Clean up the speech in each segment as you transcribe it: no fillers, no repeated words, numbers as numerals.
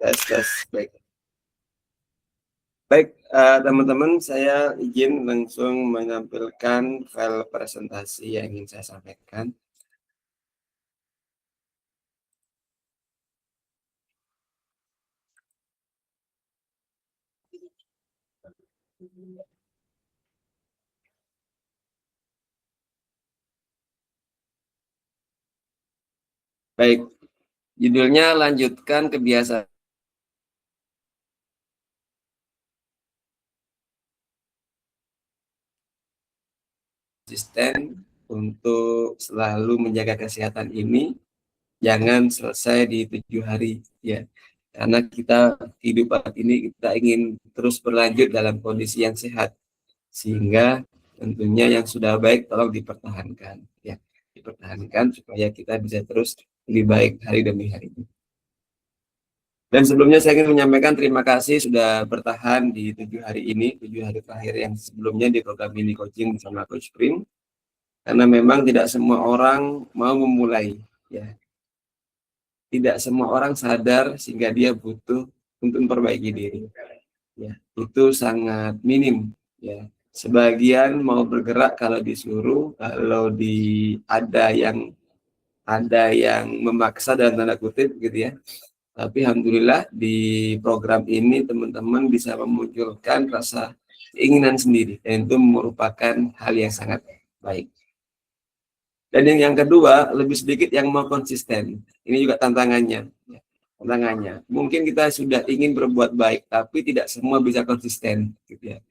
Tes. Baik. Baik, teman-teman, saya izin langsung menampilkan file presentasi yang ingin saya sampaikan. Baik, judulnya lanjutkan kebiasaan konsisten untuk selalu menjaga kesehatan ini. Jangan selesai di 7 hari, ya. Karena kita kehidupan ini kita ingin terus berlanjut dalam kondisi yang sehat, sehingga tentunya yang sudah baik tolong dipertahankan, ya. Dipertahankan supaya kita bisa terus lebih baik hari demi hari. Dan sebelumnya saya ingin menyampaikan terima kasih sudah bertahan di 7 hari ini, 7 hari terakhir yang sebelumnya di program mini coaching bersama Coach Prim. Karena memang tidak semua orang mau memulai, ya. Tidak semua orang sadar sehingga dia butuh untuk memperbaiki diri, ya. Itu sangat minim, ya. Sebagian mau bergerak kalau disuruh, kalau ada yang memaksa dalam tanda kutip gitu, ya. Tapi alhamdulillah di program ini teman-teman bisa memunculkan rasa keinginan sendiri, dan itu merupakan hal yang sangat baik. Dan yang kedua, lebih sedikit yang mau konsisten. Ini juga tantangannya. Mungkin kita sudah ingin berbuat baik, tapi tidak semua bisa konsisten, gitu, ya.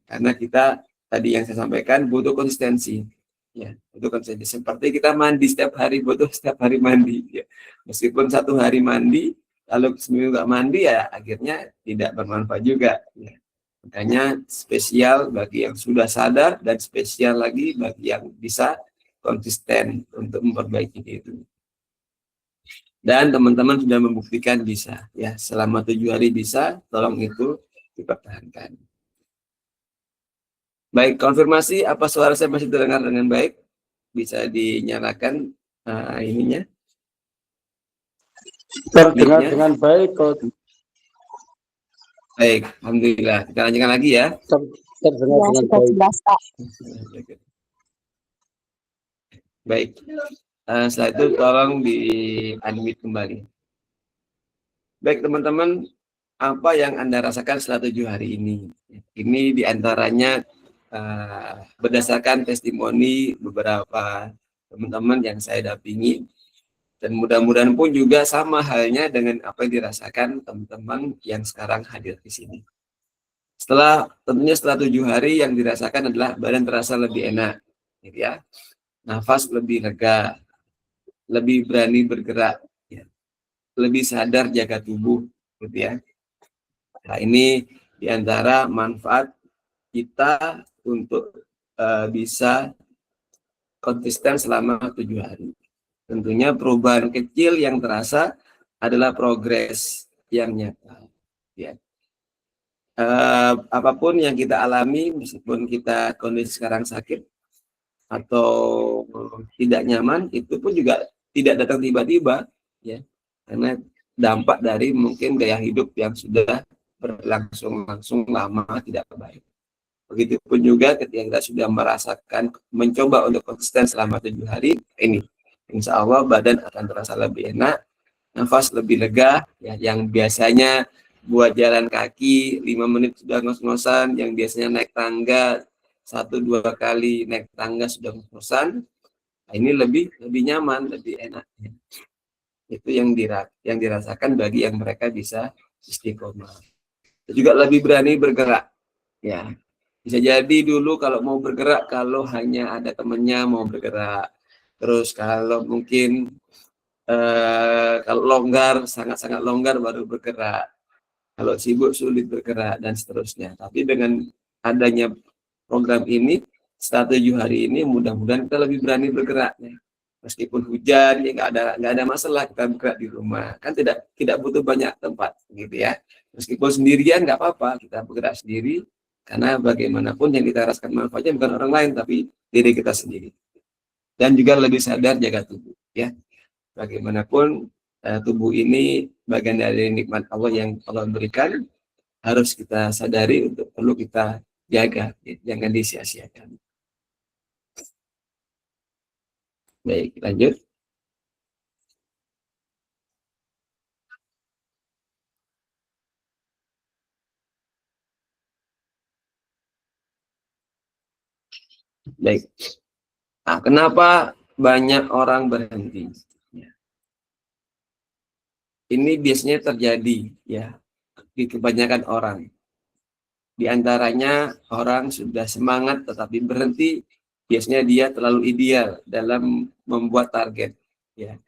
Karena kita tadi yang saya sampaikan butuh konsistensi, ya. Butuh konsistensi. Seperti kita mandi setiap hari, butuh setiap hari mandi, ya. Meskipun 1 hari mandi, kalau seminggu nggak mandi, ya akhirnya tidak bermanfaat juga, ya. Makanya spesial bagi yang sudah sadar, dan spesial lagi bagi yang bisa konsisten untuk memperbaiki itu. Dan teman-teman sudah membuktikan bisa, ya. Selama 7 hari bisa, tolong itu dipertahankan. Baik, konfirmasi apa suara saya masih terdengar dengan baik? Bisa dinyalakan ininya. Terdengar dengan baik, Coach. Baik, alhamdulillah. Kita lanjutkan lagi, ya. Terdengar dengan baik. Baik. Setelah itu tolong di unmute kembali. Baik, teman-teman, apa yang Anda rasakan setelah 7 hari ini? Ini diantaranya berdasarkan testimoni beberapa teman-teman yang saya dampingi, dan mudah-mudahan pun juga sama halnya dengan apa yang dirasakan teman-teman yang sekarang hadir di sini. Tentunya setelah 7 hari yang dirasakan adalah badan terasa lebih enak, gitu, ya. Nafas lebih lega, lebih berani bergerak, ya. Lebih sadar jaga tubuh, gitu, ya. Nah, ini diantara manfaat kita untuk bisa konsisten selama 7 hari. Tentunya perubahan kecil yang terasa adalah progres yang nyata, ya. Apapun yang kita alami, meskipun kita kondisi sekarang sakit atau tidak nyaman, itu pun juga tidak datang tiba-tiba, ya. Karena dampak dari mungkin gaya hidup yang sudah berlangsung lama tidak baik. Begitupun juga ketika kita sudah merasakan mencoba untuk konsisten selama 7 hari ini, insya Allah badan akan terasa lebih enak, nafas lebih lega, ya. Yang biasanya buat jalan kaki 5 menit sudah ngos-ngosan, yang biasanya naik tangga 1-2 kali naik tangga sudah ngos-ngosan, nah ini lebih nyaman, lebih enak, ya. Itu yang dirasakan bagi yang mereka bisa istiqomah. Juga lebih berani bergerak, ya. Bisa jadi dulu kalau mau bergerak, kalau hanya ada temennya mau bergerak, terus kalau mungkin kalau longgar, sangat-sangat longgar baru bergerak, kalau sibuk sulit bergerak, dan seterusnya. Tapi dengan adanya program ini, setelah 7 hari ini, mudah-mudahan kita lebih berani bergerak, ya. Meskipun hujan, ya nggak ada masalah kita bergerak di rumah, kan tidak butuh banyak tempat, gitu, ya. Meskipun sendirian nggak apa-apa, kita bergerak sendiri, karena bagaimanapun yang kita rasakan manfaatnya bukan orang lain, tapi diri kita sendiri. Dan juga lebih sadar jaga tubuh, ya. Bagaimanapun tubuh ini bagian dari nikmat Allah yang Allah berikan, harus kita sadari untuk perlu kita jaga, jangan disia-siakan. Baik, lanjut. Baik. Nah, kenapa banyak orang berhenti? Ya. Ini biasanya terjadi ya di kebanyakan orang. Di antaranya orang sudah semangat tetapi berhenti, biasanya dia terlalu ideal dalam membuat target. Ya,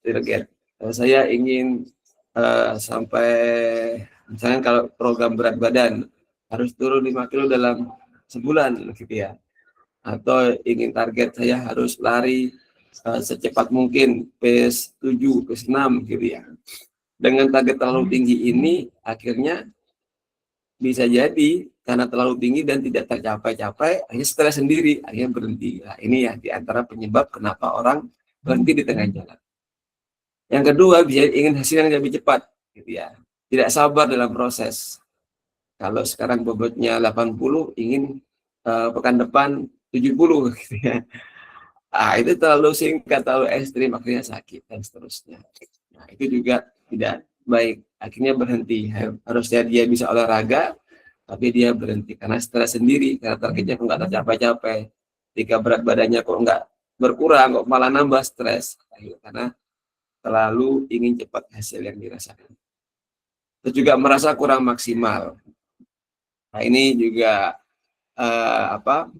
target. Saya ingin sampai misalnya kalau program berat badan harus turun 5 kilo dalam sebulan gitu ya. Atau ingin target saya harus lari secepat mungkin pace 7, pace 6 gitu ya. Dengan target terlalu tinggi ini akhirnya bisa jadi karena terlalu tinggi dan tidak tercapai-capai, akhirnya stres sendiri, akhirnya berhenti. Nah, ini ya diantara penyebab kenapa orang berhenti di tengah jalan. Yang kedua, bisa ingin hasil yang lebih cepat, gitu ya. Tidak sabar dalam proses. Kalau sekarang bobotnya 80, ingin pekan depan 70, gitu ya. Ah, itu terlalu singkat, terlalu ekstrim, akhirnya sakit dan seterusnya. Nah, itu juga tidak baik. Akhirnya berhenti. Harusnya dia bisa olahraga, tapi dia berhenti karena stres sendiri, karena targetnya kok nggak tercapai-capai. Ketika berat badannya kok nggak berkurang, kok malah nambah stres. Karena terlalu ingin cepat hasil yang dirasakan. Terus juga merasa kurang maksimal. Nah, ini juga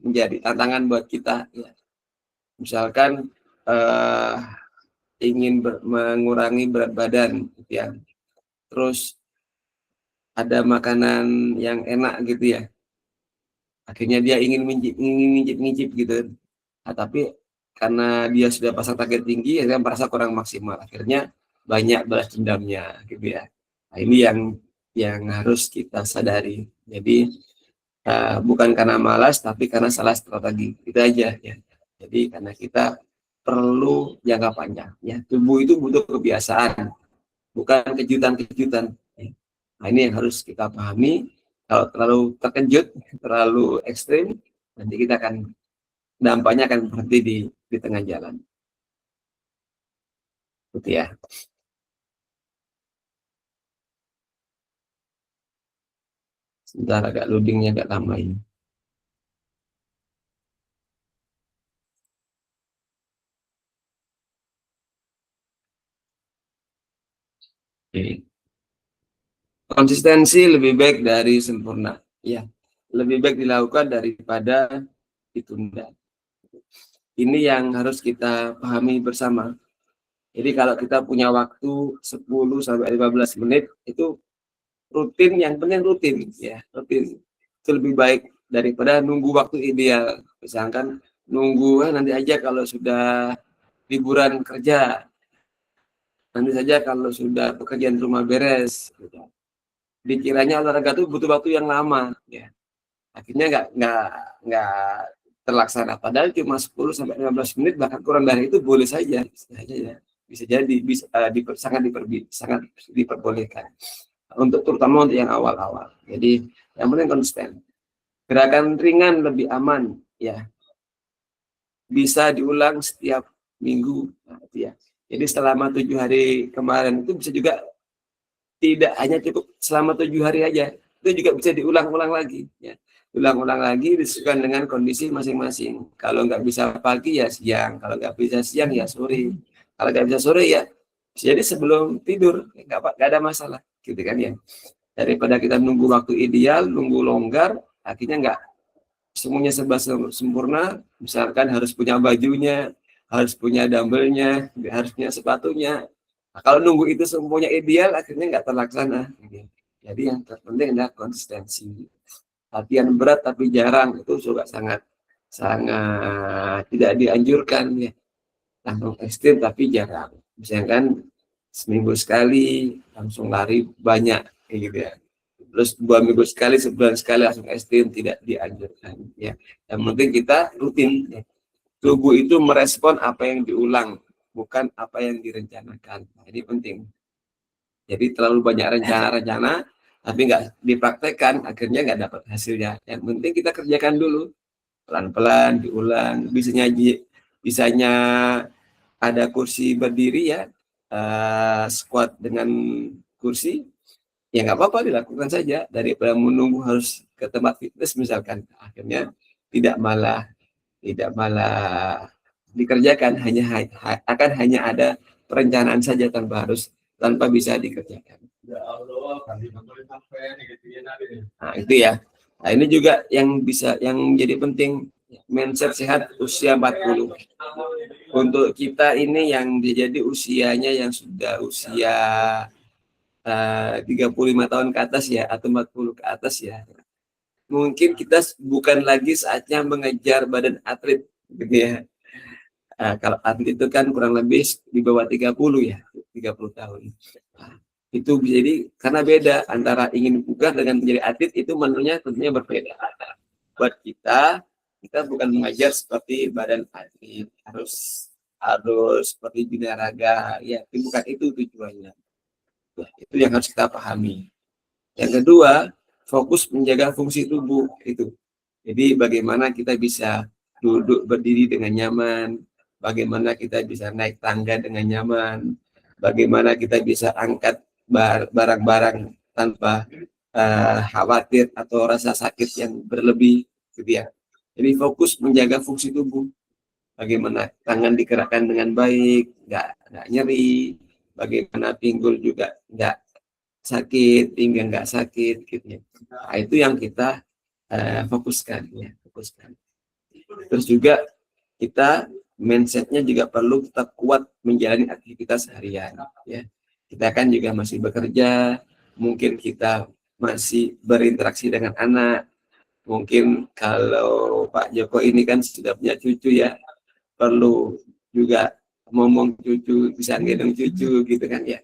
menjadi tantangan buat kita. Ya. Misalkan ingin mengurangi berat badan, gitu ya. Terus ada makanan yang enak gitu ya. Akhirnya dia ingin ngincip gitu. Nah, tapi karena dia sudah pasang target tinggi, dia merasa kurang maksimal. Akhirnya banyak balas dendamnya gitu ya. Nah, ini yang harus kita sadari. Jadi bukan karena malas, tapi karena salah strategi. Itu aja ya. Jadi karena kita perlu jangka panjang. Ya, tubuh itu butuh kebiasaan, bukan kejutan-kejutan. Nah, ini yang harus kita pahami. Kalau terlalu terkejut, terlalu ekstrim, nanti kita akan dampaknya akan berhenti di tengah jalan. Gitu ya. Sebentar, agak loadingnya agak lama ini. Oke. Konsistensi lebih baik dari sempurna. Ya, lebih baik dilakukan daripada ditunda. Ini yang harus kita pahami bersama. Jadi kalau kita punya waktu 10 sampai 15 menit itu rutin, yang penting rutin ya, rutin. Itu lebih baik daripada nunggu waktu ideal. Misalkan nunggu nanti aja kalau sudah liburan kerja, nanti saja kalau sudah pekerjaan rumah beres. Gitu. Dikiranya olahraga itu butuh waktu yang lama, ya. Akhirnya nggak terlaksana. Padahal cuma 10 sampai 15 menit, bahkan kurang dari itu boleh saja, bisa jadi sangat diperbolehkan. Untuk terutama untuk yang awal-awal. Jadi yang penting konsisten. Gerakan ringan lebih aman, ya. Bisa diulang setiap minggu, nah, ya. Jadi selama 7 hari kemarin itu bisa juga tidak hanya cukup selama 7 hari aja, itu juga bisa diulang-ulang lagi, ya. Ulang-ulang lagi disesuaikan dengan kondisi masing-masing. Kalau nggak bisa pagi ya siang, kalau nggak bisa siang ya sore, kalau nggak bisa sore ya jadi sebelum tidur, nggak ada masalah, gitu kan ya. Daripada kita nunggu waktu ideal, nunggu longgar, akhirnya nggak semuanya serba sempurna. Misalkan harus punya bajunya, harus punya dumbbellnya, harus punya sepatunya. Nah, kalau nunggu itu semuanya ideal, akhirnya nggak terlaksana. Jadi yang terpenting adalah konsistensi. Latihan berat tapi jarang itu juga sangat tidak dianjurkan ya. Langsung ekstrim tapi jarang. Misalkan seminggu sekali langsung lari banyak gitu ya. Terus 2 minggu sekali, sebulan sekali langsung ekstrim, tidak dianjurkan ya. Yang penting kita rutin ya. Tubuh itu merespon apa yang diulang. bukan apa yang direncanakan. Nah, ini penting. Jadi terlalu banyak rencana-rencana, tapi nggak dipraktekkan, akhirnya nggak dapat hasilnya. Yang penting kita kerjakan dulu, pelan-pelan, diulang. Bisanya ada kursi berdiri ya, squat dengan kursi, ya nggak apa-apa dilakukan saja daripada menunggu harus ke tempat fitness misalkan. Akhirnya tidak malah dikerjakan, akan hanya ada perencanaan saja tanpa bisa dikerjakan. Nah, itu ya. Nah, ini juga yang jadi penting, mindset sehat usia 40. Untuk kita ini yang jadi usianya yang sudah usia 35 tahun ke atas ya, atau 40 ke atas ya. Mungkin kita bukan lagi saatnya mengejar badan atlet gitu ya. Kalau atlet itu kan kurang lebih di bawah 30 ya, 30 tahun. Nah, itu jadi karena beda antara ingin bugar dengan menjadi atlet, itu menunya tentunya berbeda. Buat kita bukan mengajar seperti badan atlet, harus seperti binaraga ya, bukan itu tujuannya. Nah, itu yang harus kita pahami. Yang kedua, fokus menjaga fungsi tubuh itu. Jadi bagaimana kita bisa duduk berdiri dengan nyaman, bagaimana kita bisa naik tangga dengan nyaman, bagaimana kita bisa angkat barang-barang tanpa khawatir atau rasa sakit yang berlebih, gitu ya. Jadi fokus menjaga fungsi tubuh, bagaimana tangan digerakkan dengan baik, nggak nyeri, bagaimana pinggul juga nggak sakit, pinggang nggak sakit, gitu ya. Nah, itu yang kita fokuskan ya, fokuskan. Terus juga kita mindsetnya juga perlu tetap kuat menjalani aktivitas harian ya. Kita kan juga masih bekerja, mungkin kita masih berinteraksi dengan anak, mungkin kalau Pak Joko ini kan sudah punya cucu ya, perlu juga ngomong cucu, bisa gendong cucu gitu kan ya.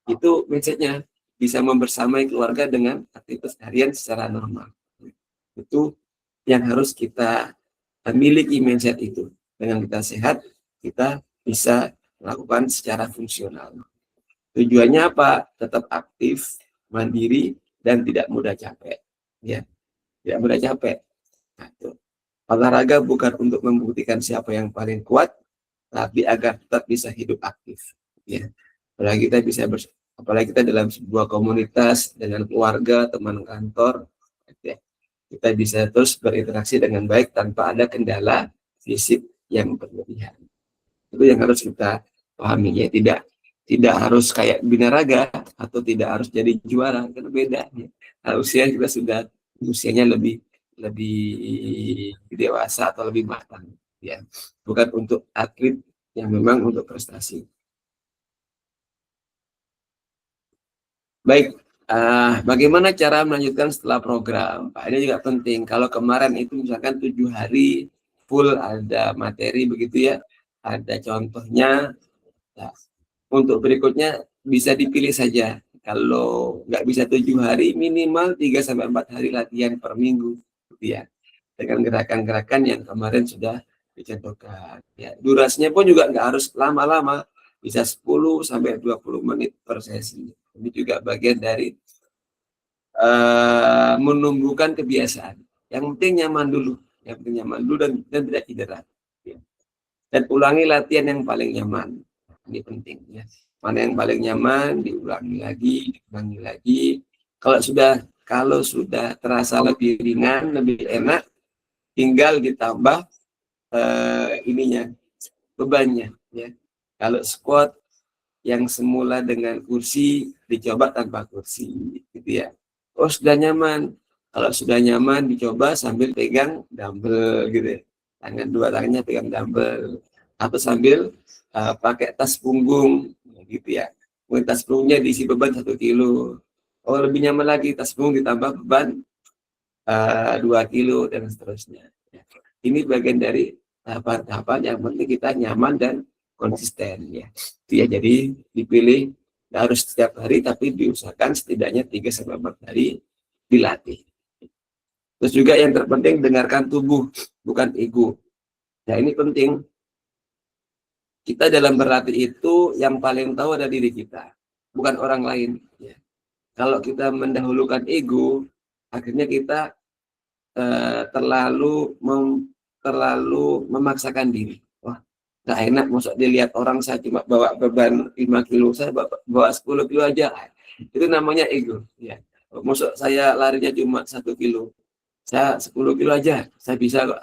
Itu mindsetnya, bisa membersamai keluarga dengan aktivitas harian secara normal. Itu yang harus kita miliki, mindset itu. Dengan kita sehat, kita bisa melakukan secara fungsional. Tujuannya apa? Tetap aktif, mandiri, dan tidak mudah capek. Ya, tidak mudah capek. Nah, itu. Olahraga bukan untuk membuktikan siapa yang paling kuat, tapi agar tetap bisa hidup aktif. Ya, apalagi kita dalam sebuah komunitas dengan keluarga, teman kantor, ya, kita bisa terus berinteraksi dengan baik tanpa ada kendala fisik yang berlebihan. Itu yang harus kita pahami ya, tidak harus kayak binaraga atau tidak harus jadi juara, kan beda ya. Nah, usianya lebih dewasa atau lebih matang ya, bukan untuk atlet yang memang untuk prestasi. Baik, bagaimana cara melanjutkan setelah program? Pak, ini juga penting. Kalau kemarin itu misalkan 7 hari full ada materi begitu ya, ada contohnya. Nah, untuk berikutnya bisa dipilih saja. Kalau nggak bisa 7 hari, minimal 3-4 hari latihan per minggu, gitu ya. Dengan gerakan-gerakan yang kemarin sudah dicontohkan. Ya, durasinya pun juga nggak harus lama-lama, bisa 10-20 menit per sesi. Ini juga bagian dari menumbuhkan kebiasaan. Yang penting nyaman dulu, dan tidak cedera. Ya. Dan ulangi latihan yang paling nyaman. Ini penting ya. Mana yang paling nyaman, diulangi lagi. Kalau sudah terasa lebih ringan, lebih enak, tinggal ditambah bebannya ya. Kalau squat yang semula dengan kursi dicoba tanpa kursi gitu ya. Oh, sudah nyaman. Kalau sudah nyaman dicoba sambil pegang dumbbell gitu ya. Dua tangannya pegang dumbbell, atau sambil pakai tas punggung gitu ya. Mungkin tas punggungnya diisi beban 1 kilo. Oh, lebih nyaman lagi, tas punggung ditambah beban 2 kilo dan seterusnya. Ini bagian dari tahapan-tahapan yang penting kita nyaman dan konsisten ya. Itu ya, jadi dipilih nggak harus setiap hari, tapi diusahakan setidaknya 3-4 hari dilatih. Terus juga yang terpenting, dengarkan tubuh, bukan ego. Nah, ini penting. kita dalam berlatih itu yang paling tahu ada diri kita, bukan orang lain. Ya. Kalau kita mendahulukan ego, akhirnya kita terlalu memaksakan diri. Wah, nggak enak, maksud dilihat orang saya cuma bawa beban 5 kilo, saya bawa 10 kilo aja. Itu namanya ego. Ya. Maksud saya larinya cuma 1 kilo, saya 10 kilo aja, saya bisa kok.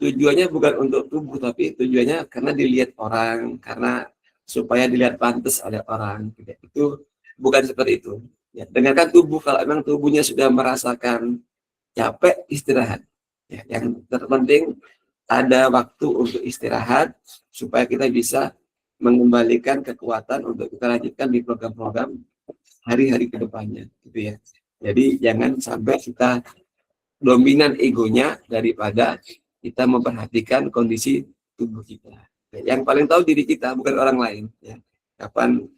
Tujuannya bukan untuk tubuh, tapi tujuannya karena dilihat orang, karena supaya dilihat pantas oleh orang. Itu bukan seperti itu. Ya, dengarkan tubuh, kalau memang tubuhnya sudah merasakan capek, istirahat. Ya, yang terpenting ada waktu untuk istirahat supaya kita bisa mengembalikan kekuatan untuk kita lanjutkan di program-program hari-hari ke depannya, gitu ya. Jadi jangan sampai kita dominan egonya daripada kita memperhatikan kondisi tubuh kita. Yang paling tahu diri kita, bukan orang lain. Ya. Kapan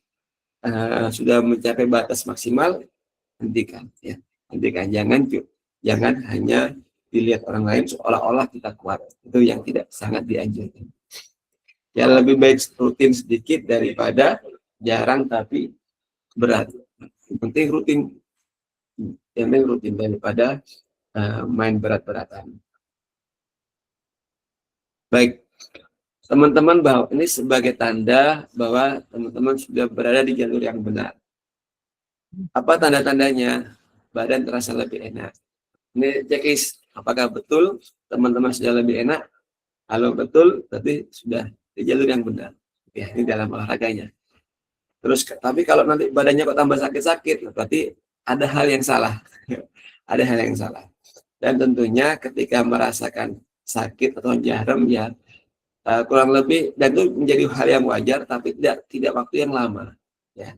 sudah mencapai batas maksimal, hentikan. Ya. Hentikan. Jangan hanya dilihat orang lain seolah-olah kita kuat. Itu yang tidak sangat dianjurkan. Ya, lebih baik rutin sedikit daripada jarang tapi berat. Yang penting rutin. Yang penting rutin daripada main berat-beratan. Baik, teman-teman, bahwa ini sebagai tanda bahwa teman-teman sudah berada di jalur yang benar. Apa tanda-tandanya? Badan terasa lebih enak. Ini checklist, apakah betul teman-teman sudah lebih enak? Kalau betul, berarti sudah di jalur yang benar. Ya, ini dalam olahraganya. Terus, tapi kalau nanti badannya kok tambah sakit-sakit, berarti ada hal yang salah. Ada hal yang salah. Dan tentunya ketika merasakan sakit atau jarum, ya kurang lebih, dan itu menjadi hal yang wajar, tapi tidak waktu yang lama. Ya.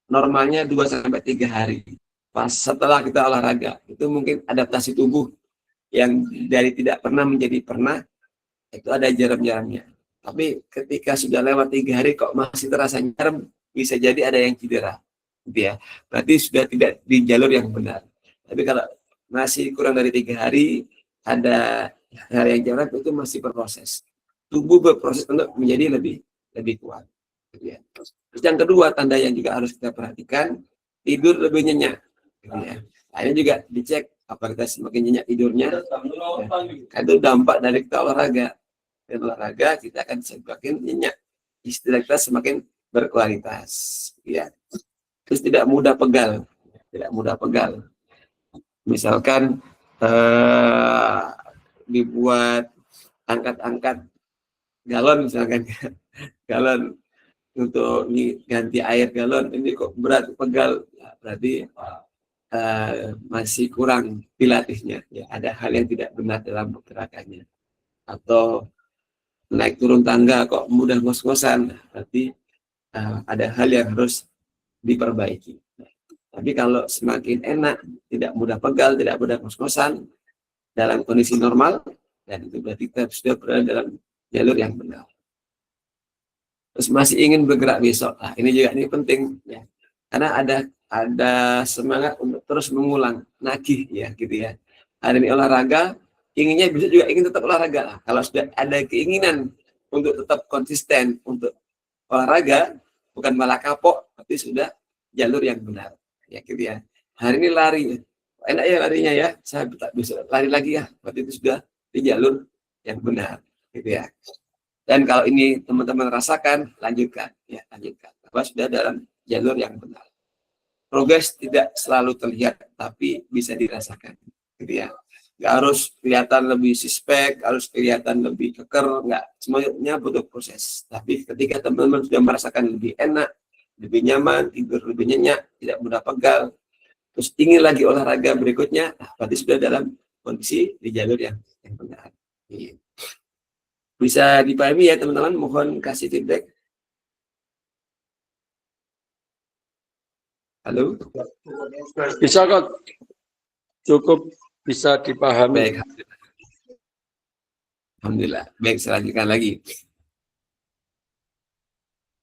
Normalnya 2-3 hari. Pas setelah kita olahraga, itu mungkin adaptasi tubuh yang dari tidak pernah menjadi pernah, itu ada jarum-jarumnya. Tapi ketika sudah lewat 3 hari kok masih terasa jarum, bisa jadi ada yang cedera. Gitu ya. Berarti sudah tidak di jalur yang benar. Tapi kalau masih kurang dari 3 hari, ada hal yang jarum, itu masih berproses. Tubuh berproses untuk menjadi lebih kuat. Gitu ya. Terus yang kedua, tanda yang juga harus kita perhatikan, tidur lebih nyenyak. Gitu ya. Nah, ini juga dicek apa kita semakin nyenyak tidurnya. Ya. Itu dampak dari kita olahraga. Dan olahraga kita akan semakin nyenyak. Istilah kita semakin berkualitas. Ya. Terus tidak mudah pegal. Tidak mudah pegal. Misalkan dibuat angkat-angkat galon misalkan, galon untuk ganti air galon, ini kok berat pegal, ya, berarti masih kurang dilatihnya. Ya, ada hal yang tidak benar dalam gerakannya. Atau naik turun tangga kok mudah ngos-ngosan, berarti ada hal yang harus diperbaiki. Tapi kalau semakin enak, tidak mudah pegal, tidak mudah ngos-ngosan, dalam kondisi normal, dan itu berarti kita sudah berada dalam jalur yang benar. Terus masih ingin bergerak besok. Nah, ini juga ini penting ya. Karena ada semangat untuk terus mengulang, nagih ya gitu ya. Hari ini olahraga, inginnya bisa juga ingin tetap olahraga. Nah, kalau sudah ada keinginan untuk tetap konsisten untuk olahraga, bukan malah kapok, tapi sudah jalur yang benar. Ya gitu ya. Hari ini lari, enak ya larinya ya, saya tak bisa lari lagi ya, berarti itu sudah di jalur yang benar, gitu ya. Dan kalau ini teman-teman rasakan, lanjutkan, ya lanjutkan. Bahwa sudah dalam jalur yang benar. Progres tidak selalu terlihat, tapi bisa dirasakan, gitu ya. Nggak harus kelihatan lebih suspek, harus kelihatan lebih keker, nggak. Semuanya butuh proses. Tapi ketika teman-teman sudah merasakan lebih enak, lebih nyaman, tidur lebih nyenyak, tidak mudah pegal, terus ingin lagi olahraga berikutnya, nah, berarti sudah dalam kondisi di jalur yang benar. Bisa dipahami ya teman-teman, mohon kasih feedback. Halo? Bisa kok, cukup bisa dipahami. Baik. Alhamdulillah. Baik, saya lanjutkan lagi.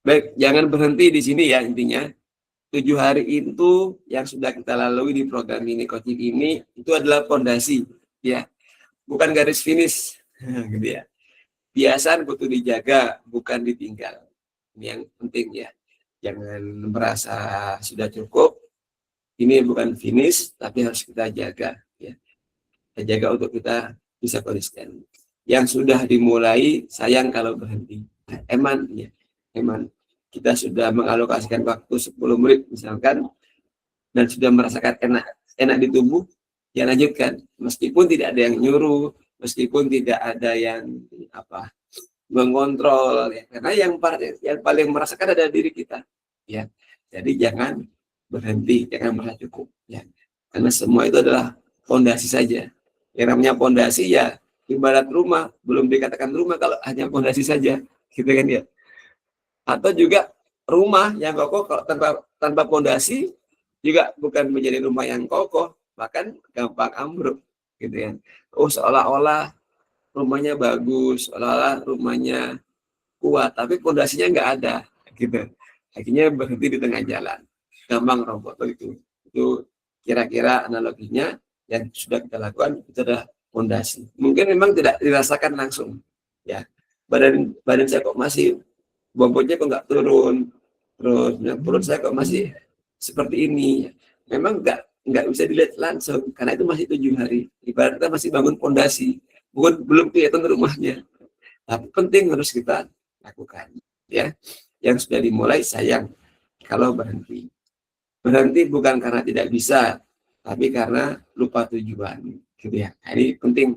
Baik, jangan berhenti di sini ya intinya. 7 hari itu yang sudah kita lalui di program ini, coaching ini, itu adalah fondasi, ya, bukan garis finish, gitu ya. Kebiasaan butuh dijaga, bukan ditinggal. Ini yang penting ya. Jangan merasa sudah cukup. Ini bukan finish, tapi harus kita jaga ya. Kita jaga untuk kita bisa konsisten. Yang sudah dimulai, sayang kalau berhenti. Eman ya. Eman. Kita sudah mengalokasikan waktu 10 menit misalkan, dan sudah merasakan enak di tubuh, ya lanjutkan. Meskipun tidak ada yang nyuruh, meskipun tidak ada yang mengontrol, ya. Karena yang paling merasakan adalah diri kita, ya. Jadi jangan berhenti, jangan merasa cukup, ya. Karena semua itu adalah fondasi saja. Yang namanya fondasi ya ibarat rumah, belum dikatakan rumah kalau hanya fondasi saja, gitu kan ya. Atau juga rumah yang kokoh kalau tanpa fondasi juga bukan menjadi rumah yang kokoh, bahkan gampang ambruk, gitu ya. Seolah-olah rumahnya bagus, seolah-olah rumahnya kuat, tapi fondasinya nggak ada, gitu. Akhirnya berhenti di tengah jalan, gampang roboh itu. Itu kira-kira analoginya yang sudah kita lakukan itu adalah fondasi. Mungkin memang tidak dirasakan langsung, ya. Badan saya kok masih bobotnya kok nggak turun, terus perut saya kok masih seperti ini. Memang nggak bisa dilihat langsung karena itu masih 7 hari. Ibarat kita masih bangun fondasi, belum kelihatan rumahnya. Tapi penting harus kita lakukan, ya. Yang sudah dimulai sayang kalau berhenti. Berhenti bukan karena tidak bisa, tapi karena lupa tujuan, gitu ya. Ini penting.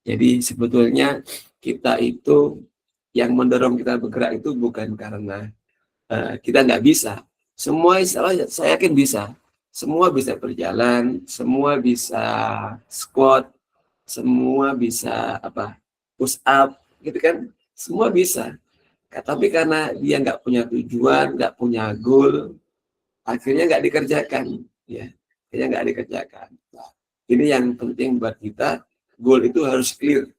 Jadi sebetulnya kita itu yang mendorong kita bergerak itu bukan karena kita nggak bisa. Semua saya yakin bisa. Semua bisa berjalan, semua bisa squat, semua bisa push up, gitu kan? Semua bisa. Tapi karena dia nggak punya tujuan, nggak punya goal, akhirnya nggak dikerjakan, ya. Akhirnya nggak dikerjakan. Nah, ini yang penting buat kita. Goal itu harus clear.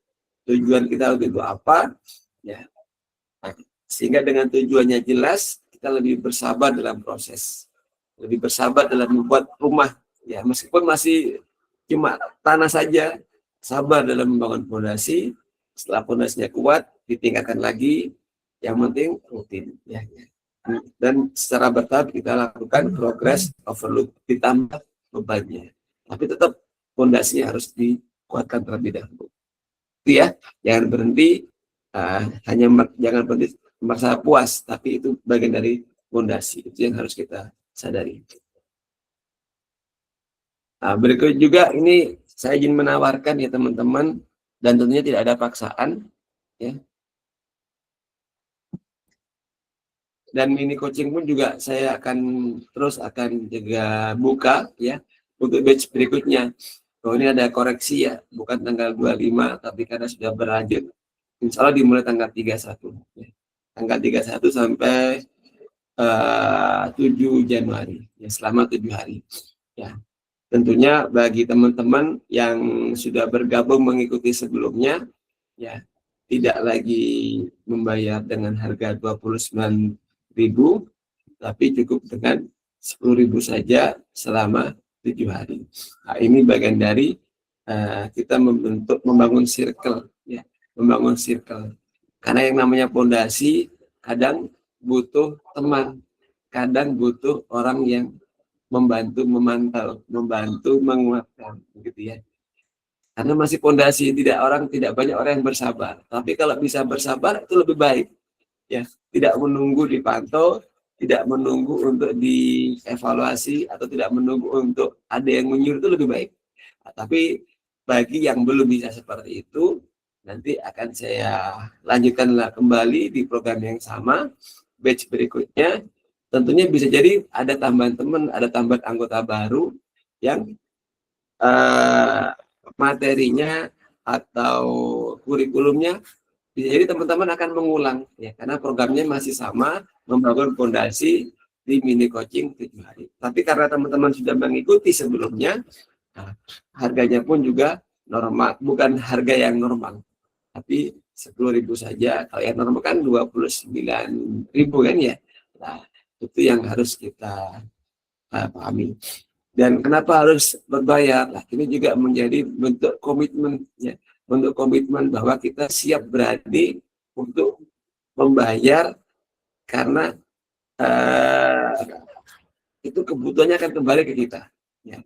Tujuan kita untuk itu apa, ya. Nah, sehingga dengan tujuannya jelas, kita lebih bersabar dalam proses, lebih bersabar dalam membuat rumah, ya. Meskipun masih cuma tanah saja, sabar dalam membangun fondasi. Setelah fondasinya kuat, ditingkatkan lagi. Yang penting rutin, ya. Dan secara bertahap kita lakukan progress overload, ditambah bebannya. Tapi tetap fondasinya harus dikuatkan terlebih dahulu. Itu ya, jangan berhenti. Jangan berhenti merasa puas, tapi itu bagian dari fondasi. Itu yang harus kita sadari. Berikut juga ini saya ingin menawarkan ya teman-teman, dan tentunya tidak ada paksaan, ya. Dan mini coaching pun juga saya akan juga buka, ya, untuk batch berikutnya. Oh, ini ada koreksi ya, bukan tanggal 25, tapi karena sudah berlanjut, insya Allah dimulai tanggal 31. Ya. Tanggal 31 sampai 7 Januari, ya, selama 7 hari. Ya. Tentunya bagi teman-teman yang sudah bergabung mengikuti sebelumnya, ya, tidak lagi membayar dengan harga 29.000, tapi cukup dengan 10.000 saja selama 7 hari. Nah, ini bagian dari kita membangun circle, ya, membangun circle. Karena yang namanya fondasi kadang butuh teman, kadang butuh orang yang membantu memantau, membantu menguatkan, gitu ya. Karena masih fondasi, tidak banyak orang yang bersabar. Tapi kalau bisa bersabar itu lebih baik, ya. Tidak menunggu dipantau, tidak menunggu untuk dievaluasi, atau tidak menunggu untuk ada yang menyuruh, itu lebih baik. Nah, tapi bagi yang belum bisa seperti itu, nanti akan saya lanjutkanlah kembali di program yang sama, batch berikutnya. Tentunya bisa jadi ada tambahan teman, ada tambahan anggota baru yang materinya atau kurikulumnya bisa jadi teman-teman akan mengulang, ya, karena programnya masih sama, membangun fondasi di mini coaching 7 hari. Tapi karena teman-teman sudah mengikuti sebelumnya, harganya pun juga normal, bukan harga yang normal, tapi 10.000 saja. Kalau yang normal kan 29.000 kan, ya. Nah, itu yang harus kita pahami. Dan kenapa harus berbayar? Nah, ini juga menjadi bentuk komitmen, ya, bentuk komitmen bahwa kita siap berani untuk membayar karena itu kebutuhannya akan kembali ke kita, ya.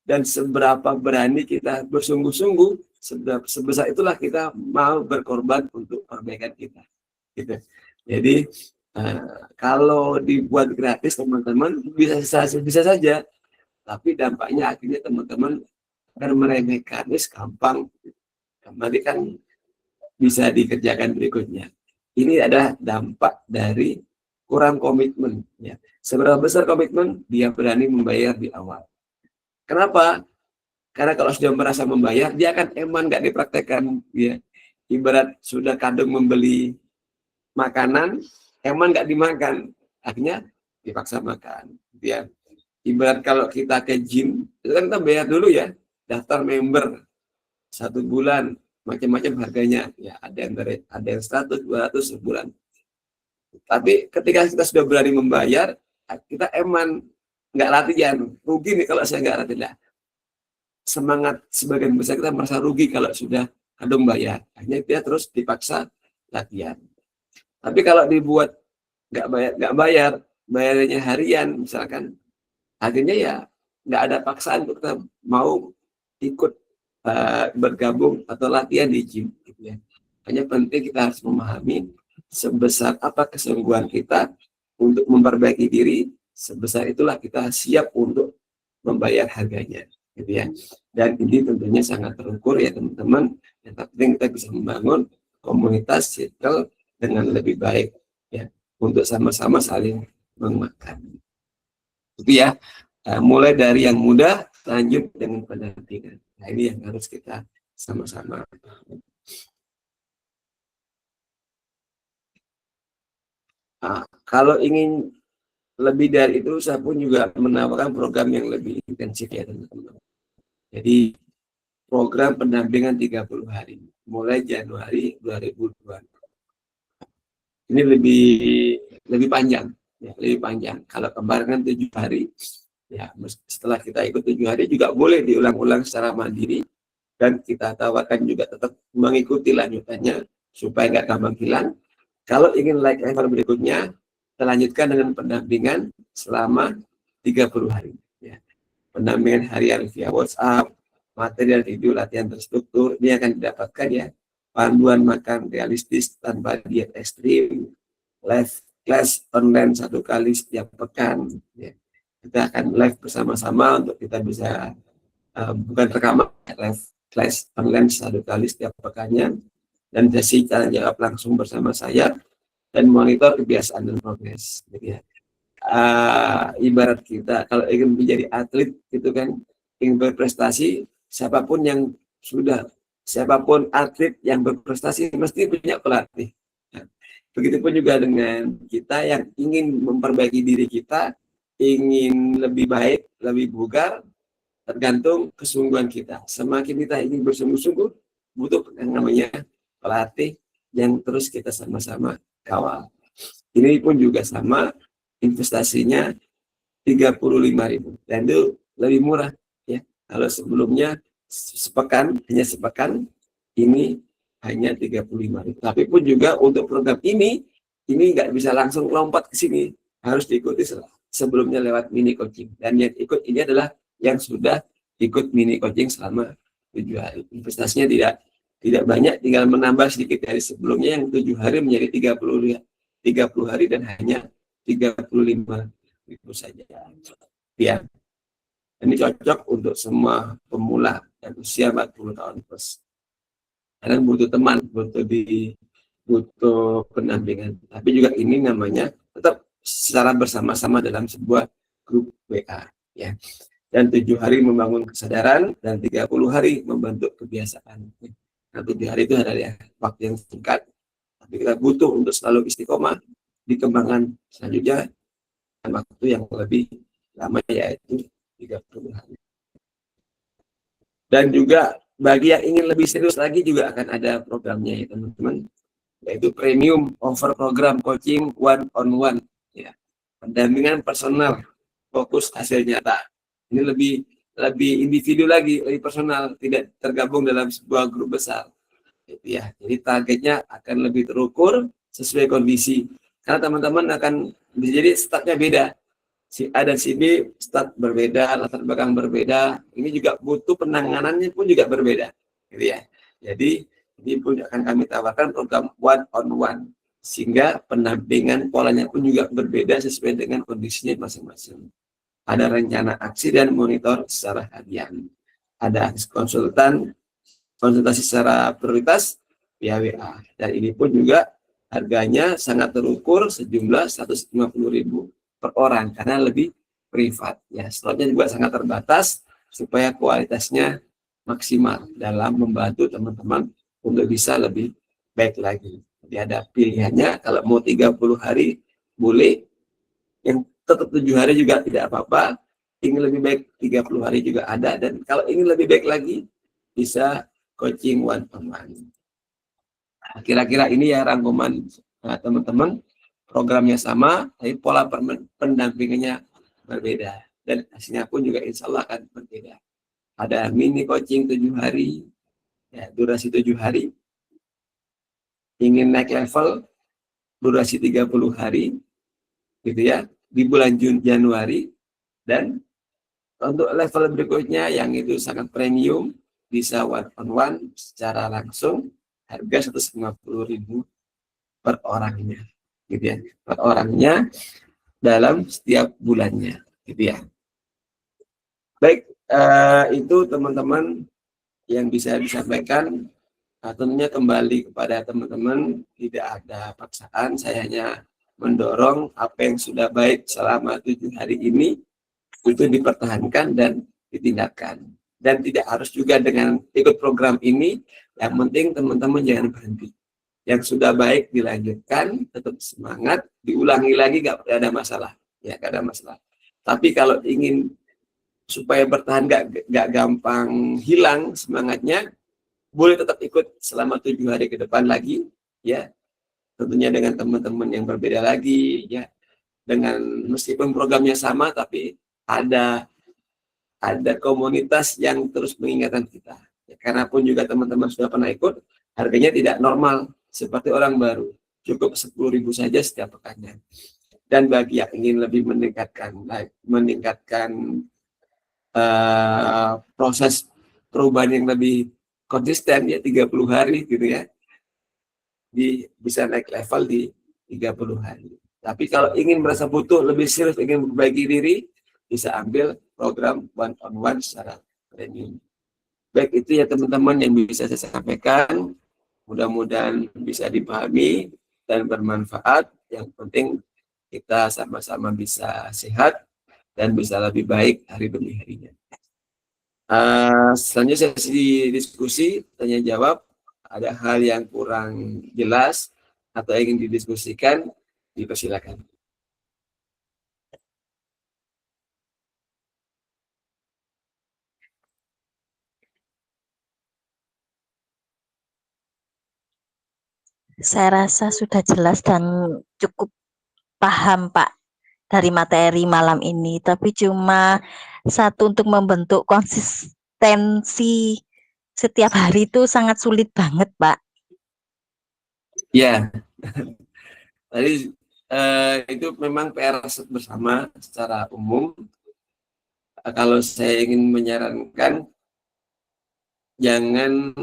Dan seberapa berani kita bersungguh-sungguh, sebesar itulah kita mau berkorban untuk perbaikan kita, gitu. Jadi kalau dibuat gratis teman-teman bisa saja, tapi dampaknya akhirnya teman-teman akan meremehkan, gampang, kembali kan bisa dikerjakan berikutnya. Ini adalah dampak dari kurang komitmen, ya. Seberapa besar komitmen, dia berani membayar di awal. Kenapa? Karena kalau sudah merasa membayar, dia akan eman nggak dipraktekkan, ya. Ibarat sudah kadung membeli makanan, eman nggak dimakan, akhirnya dipaksa makan. Ya. Ibarat kalau kita ke gym, itu kan kita bayar dulu ya, daftar member 1 bulan, macam-macam harganya, ya ada yang 100, 200 sebulan. Tapi ketika kita sudah berani membayar, kita eman nggak latihan, rugi nih kalau saya nggak latihan. Semangat sebagian besar kita merasa rugi kalau sudah kadung bayar, akhirnya dia terus dipaksa latihan. Tapi kalau dibuat nggak bayar, bayarnya harian misalkan, akhirnya ya nggak ada paksaan untuk kita mau ikut bergabung atau latihan di gym, gitu ya. Hanya penting kita harus memahami sebesar apa kesungguhan kita untuk memperbaiki diri, sebesar itulah kita siap untuk membayar harganya, gitu ya. Dan ini tentunya sangat terukur ya teman-teman. Yang penting kita bisa membangun komunitas circle dengan lebih baik, ya, untuk sama-sama saling menguatkan. Itu ya, mulai dari yang mudah lanjut dengan pendampingan. Nah, ini yang harus kita sama-sama. Kalau ingin lebih dari itu, saya pun juga menawarkan program yang lebih intensif ya teman-teman. Jadi program pendampingan 30 hari mulai Januari 2020. Ini lebih panjang, ya, lebih panjang. Kalau kemarin kan 7 hari, ya setelah kita ikut 7 hari juga boleh diulang-ulang secara mandiri, dan kita tawarkan juga tetap mengikuti lanjutannya supaya nggak gampang hilang. Kalau ingin like level berikutnya, kita lanjutkan dengan pendampingan selama 30 hari. Ya. Pendampingan harian via WhatsApp, material video latihan terstruktur, ini akan didapatkan ya. Panduan makan realistis tanpa diet ekstrim, live class online 1 kali setiap pekan. Ya. Kita akan live bersama-sama untuk kita bisa, bukan rekaman, live class online 1 kali setiap pekannya, dan sesi tanya jawab langsung bersama saya, dan monitor kebiasaan dan progres. Jadi ya, ibarat kita kalau ingin menjadi atlet gitu kan, ingin berprestasi, siapapun atlet yang berprestasi mesti punya pelatih. Nah, begitupun juga dengan kita yang ingin memperbaiki diri kita, ingin lebih baik, lebih bugar, tergantung kesungguhan kita. Semakin kita ingin bersungguh-sungguh, butuh yang namanya pelatih yang terus kita sama-sama kawal. Ini pun juga sama, investasinya 35.000, dan itu lebih murah ya. Kalau sebelumnya hanya sepekan, ini hanya 35.000. Tapi pun juga untuk program ini nggak bisa langsung lompat ke sini, harus diikuti sebelumnya lewat mini coaching. Dan yang ikut ini adalah yang sudah ikut mini coaching selama 7 hari. Investasinya tidak banyak, tinggal menambah sedikit dari sebelumnya yang 7 hari menjadi 30 hari dan hanya 35.000 saja. Ya, ini cocok untuk semua pemula dan usia 40 tahun plus. Karena butuh teman, butuh pendampingan. Tapi juga ini namanya tetap secara bersama-sama dalam sebuah grup WA. Ya. Dan 7 hari membangun kesadaran dan 30 hari membentuk kebiasaan. Nah, 7 hari itu adalah waktu yang singkat, tapi kita butuh untuk selalu istiqomah dikembangkan selanjutnya dan waktu yang lebih lama, yaitu 30 hari. Dan juga bagi yang ingin lebih serius lagi juga akan ada programnya ya teman-teman, yaitu premium offer program coaching one on one, ya, pendampingan personal fokus hasil nyata. Ini lebih individu lagi, lebih personal, tidak tergabung dalam sebuah grup besar, gitu ya. Jadi targetnya akan lebih terukur sesuai kondisi Karena teman-teman akan jadi startnya beda. Si A dan si B start berbeda, latar belakang berbeda. Ini juga butuh penanganannya pun juga berbeda, gitu ya. Jadi ini pun akan kami tawarkan program one on one, sehingga pendampingan polanya pun juga berbeda sesuai dengan kondisinya masing-masing. Ada rencana aksi dan monitor secara harian. Ada konsultan, konsultasi secara prioritas via WA. Dan ini pun juga harganya sangat terukur sejumlah 150.000 per orang karena lebih privat ya. Slotnya juga sangat terbatas supaya kualitasnya maksimal dalam membantu teman-teman untuk bisa lebih baik lagi. Jadi ada pilihannya, kalau mau 30 hari boleh, yang tetap 7 hari juga tidak apa-apa, ingin lebih baik 30 hari juga ada, dan kalau ingin lebih baik lagi bisa coaching one on one. Kira-kira ini ya rangkuman teman-teman. Programnya sama, tapi pola pendampingannya berbeda. Dan hasilnya pun juga insya Allah akan berbeda. Ada mini coaching 7 hari, ya, durasi 7 hari. Ingin naik level, durasi 30 hari, gitu ya, di bulan Januari. Dan untuk level berikutnya yang itu sangat premium, bisa one on one secara langsung, harga 150.000 per orangnya, gitu ya, per orangnya dalam setiap bulannya, gitu ya. Baik, itu teman-teman yang bisa disampaikan. Tentunya kembali kepada teman-teman, tidak ada paksaan. Saya hanya mendorong apa yang sudah baik selama 7 hari ini itu dipertahankan dan ditingkatkan. Dan tidak harus juga dengan ikut program ini, yang penting teman-teman jangan berhenti. Yang sudah baik dilanjutkan, tetap semangat, diulangi lagi, gak ada masalah. Ya, gak ada masalah. Tapi kalau ingin supaya bertahan gak gampang hilang semangatnya, boleh tetap ikut selama 7 hari ke depan lagi, ya. Tentunya dengan teman-teman yang berbeda lagi, ya. Dengan meskipun programnya sama, tapi ada komunitas yang terus mengingatkan kita. Ya, karena pun juga teman-teman sudah pernah ikut, harganya tidak normal seperti orang baru, cukup 10.000 saja setiap pekannya. Dan bagi yang ingin lebih meningkatkan proses perubahan yang lebih konsisten, ya 30 hari gitu ya, bisa naik level di 30 hari. Tapi kalau ingin merasa butuh, lebih serius, ingin memperbaiki diri, bisa ambil program one on one secara premium. Baik, itu ya teman-teman yang bisa saya sampaikan. Mudah-mudahan bisa dipahami dan bermanfaat. Yang penting kita sama-sama bisa sehat dan bisa lebih baik hari demi harinya. Selanjutnya sesi diskusi, tanya jawab. Ada hal yang kurang jelas atau ingin didiskusikan, dipersilakan. Saya rasa sudah jelas dan cukup paham, Pak, dari materi malam ini. Tapi cuma satu, untuk membentuk konsistensi setiap hari itu sangat sulit banget, Pak. Ya, tadi itu memang PR bersama secara umum. Kalau saya ingin menyarankan, jangan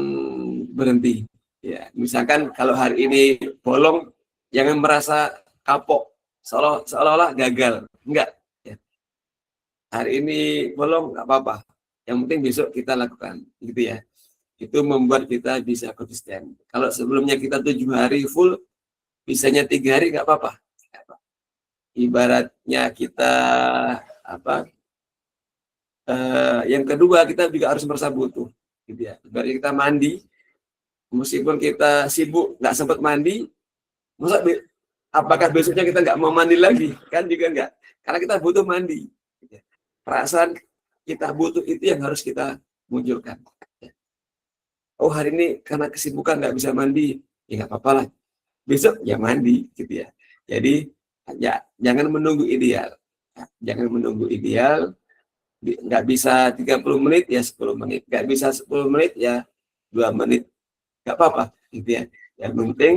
berhenti. Ya, misalkan kalau hari ini bolong, jangan merasa kapok, seolah-olah gagal. Enggak. Ya. Hari ini bolong, nggak apa-apa. Yang penting besok kita lakukan, gitu ya. Itu membuat kita bisa konsisten. Kalau sebelumnya kita 7 hari full, bisanya 3 hari nggak apa-apa. Ibaratnya kita yang kedua, kita juga harus merasa butuh, gitu ya. Ibaratnya kita mandi, meskipun kita sibuk nggak sempat mandi, apakah besoknya kita nggak mau mandi lagi? Kan juga nggak, karena kita butuh mandi. Perasaan kita butuh itu yang harus kita munculkan. Oh, hari ini karena kesibukan nggak bisa mandi, ya nggak apa-apa lah. Besok ya mandi, gitu ya. Jadi ya jangan menunggu ideal. Jangan menunggu ideal. Nggak bisa 30 menit ya 10 menit. Nggak bisa 10 menit ya 2 menit. Nggak apa-apa, gitu ya. Yang penting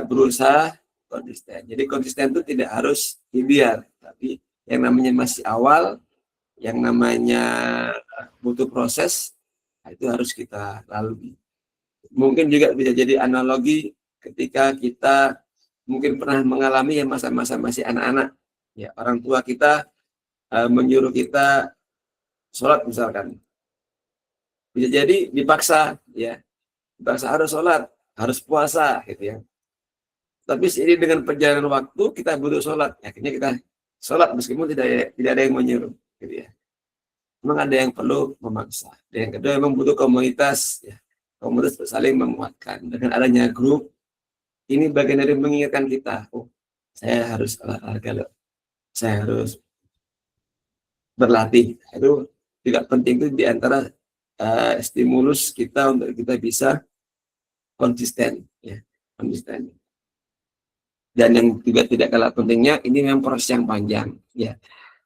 berusaha konsisten. Jadi konsisten itu tidak harus ideal, tapi yang namanya masih awal, yang namanya butuh proses, itu harus kita lalui. Mungkin juga bisa jadi analogi ketika kita mungkin pernah mengalami ya masa-masa masih anak-anak, ya orang tua kita menyuruh kita sholat misalkan, bisa jadi dipaksa, ya dipaksa harus sholat, harus puasa, gitu ya. Tapi seiring dengan perjalanan waktu kita butuh sholat, akhirnya kita sholat meskipun tidak ada yang menyuruh, gitu ya. Memang ada yang perlu memaksa. Dan yang kedua memang butuh komunitas, ya. Komunitas saling menguatkan. Dengan adanya grup, ini bagian dari mengingatkan kita, oh saya harus olahraga loh, saya harus berlatih. Itu juga penting itu diantara stimulus kita untuk kita bisa konsisten, ya konsisten. Dan yang juga tidak kalah pentingnya, ini memang proses yang panjang, ya.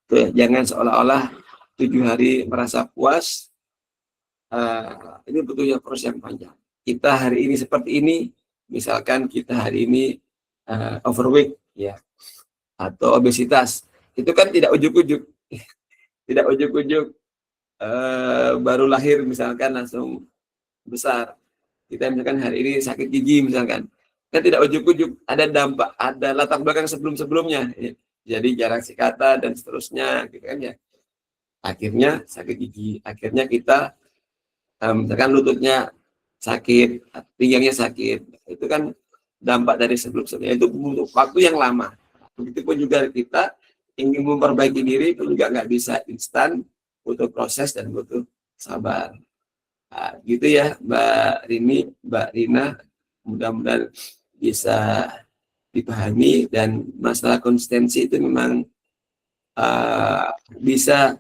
Tuh, jangan seolah-olah 7 hari merasa puas. Ini butuhnya proses yang panjang. Kita hari ini seperti ini, misalkan kita hari ini overweight, ya, atau obesitas, itu kan tidak ujuk-ujuk, tidak ujuk-ujuk baru lahir misalkan langsung besar. Kita misalkan hari ini sakit gigi misalkan, kan tidak ujuk-ujuk, ada dampak, ada latar belakang sebelum-sebelumnya, ya. Jadi jarak kata dan seterusnya, gitu kan ya. Akhirnya sakit gigi, akhirnya kita misalkan lututnya sakit, pinggangnya sakit, itu kan dampak dari sebelum-sebelumnya, itu butuh waktu yang lama. Begitupun juga kita ingin memperbaiki diri, itu juga nggak bisa instan, butuh proses dan butuh sabar. Nah, gitu ya Mbak Rini, Mbak Rina, mudah-mudahan bisa dipahami. Dan masalah konsistensi itu memang bisa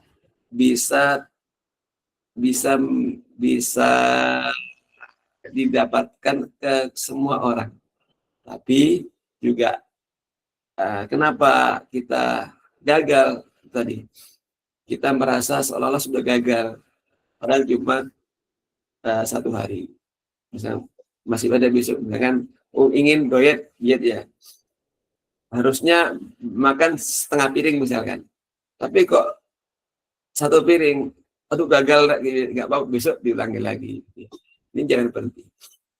didapatkan ke semua orang. Tapi juga kenapa kita gagal tadi? Kita merasa seolah-olah sudah gagal, padahal cuma 1 hari. Misal masih ada besok, misalkan ingin diet ya, harusnya makan setengah piring misalkan. Tapi kok 1 piring, aduh gagal, nggak apa, besok diulangi lagi. Ini jangan berhenti.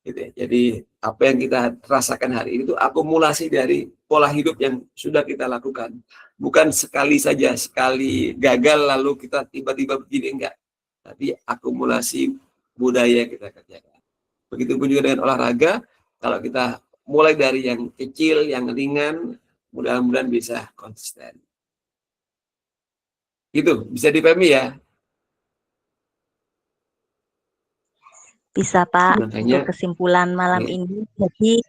Gitu ya. Jadi apa yang kita rasakan hari ini itu akumulasi dari pola hidup yang sudah kita lakukan. Bukan sekali saja, sekali gagal lalu kita tiba-tiba begini, enggak. Tapi akumulasi budaya kita kerjakan. Begitupun juga dengan olahraga, kalau kita mulai dari yang kecil, yang ringan, mudah-mudahan bisa konsisten. Gitu, bisa dipahami ya? Bisa Pak, Makanya, untuk kesimpulan malam ya. ini, jadi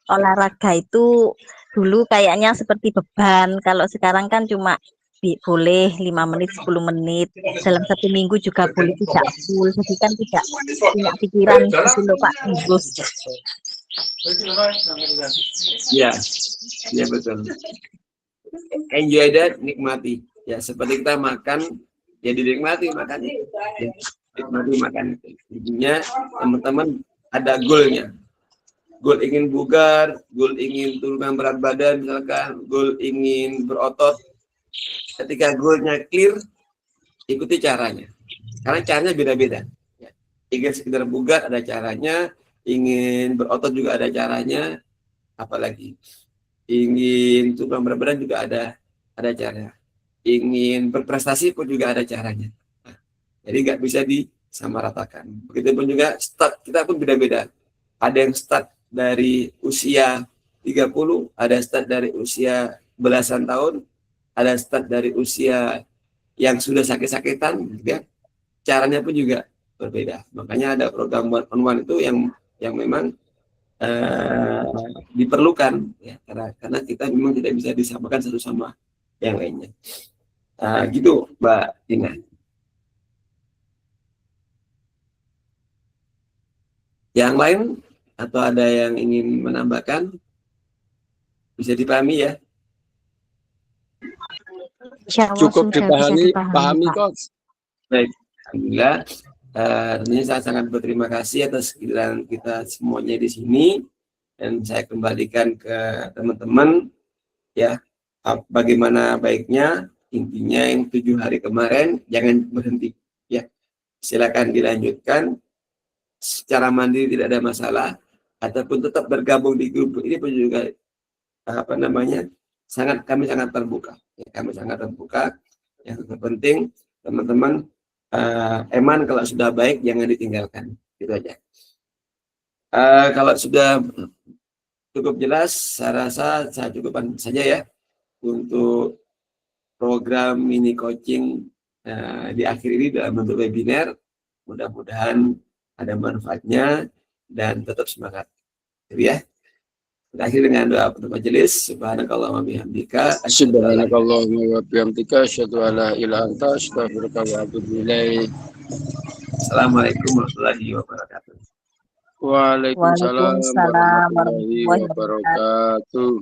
olahraga itu dulu kayaknya seperti beban, kalau sekarang kan cuma boleh 5 menit, 10 menit, dalam 1 minggu juga boleh tidak full, jadi kan tidak punya pikiran gitu loh Pak Gus. Ya, ya betul. Enjoy that, nikmati. Ya, seperti kita makan, ya dinikmati makannya. Ya, nikmati makan. Intinya teman-teman ada goalnya. Goal ingin bugar, goal ingin turunkan berat badan misalkan, goal ingin berotot. Ketika goalnya clear, ikuti caranya. Karena caranya beda-beda. Ya. Ingin sekedar bugar ada caranya, ingin berotot juga ada caranya, apalagi ingin turunkan berat badan juga ada caranya. Ingin berprestasi pun juga ada caranya. Nah, jadi nggak bisa disamaratakan. Begitupun juga start kita pun beda-beda. Ada yang start dari usia 30, ada start dari usia belasan tahun, ada start dari usia yang sudah sakit-sakitan, ya. Caranya pun juga berbeda. Makanya ada program one-on-one itu yang memang diperlukan, ya, karena kita memang tidak bisa disamakan satu sama yang lainnya. Gitu Mbak Tina. Yang lain atau ada yang ingin menambahkan, bisa dipahami ya? Cukup dipahami kok. Baik, alhamdulillah. Tentunya saya sangat berterima kasih atas kehadiran kita semuanya di sini. dan saya kembalikan ke teman-teman ya, bagaimana baiknya. Intinya yang 7 hari kemarin jangan berhenti ya, silakan dilanjutkan secara mandiri, tidak ada masalah, ataupun tetap bergabung di grup ini pun juga kami sangat terbuka ya, kami sangat terbuka. Yang terpenting teman-teman, Eman kalau sudah baik jangan ditinggalkan, gitu aja. Kalau sudah cukup jelas, saya rasa saya cukupkan saja ya untuk program mini coaching di akhir ini dalam bentuk webinar. Mudah-mudahan ada manfaatnya dan tetap semangat. Jadi ya, berakhir dengan doa penutup majelis. Subhanakallahumma bihamdika. Subhanakallahumma wa bihamdika asyhadu an la ilaha illa anta astaghfiruka wa atubu ilaik. Assalamualaikum warahmatullahi wabarakatuh. Waalaikumsalam warahmatullahi wabarakatuh.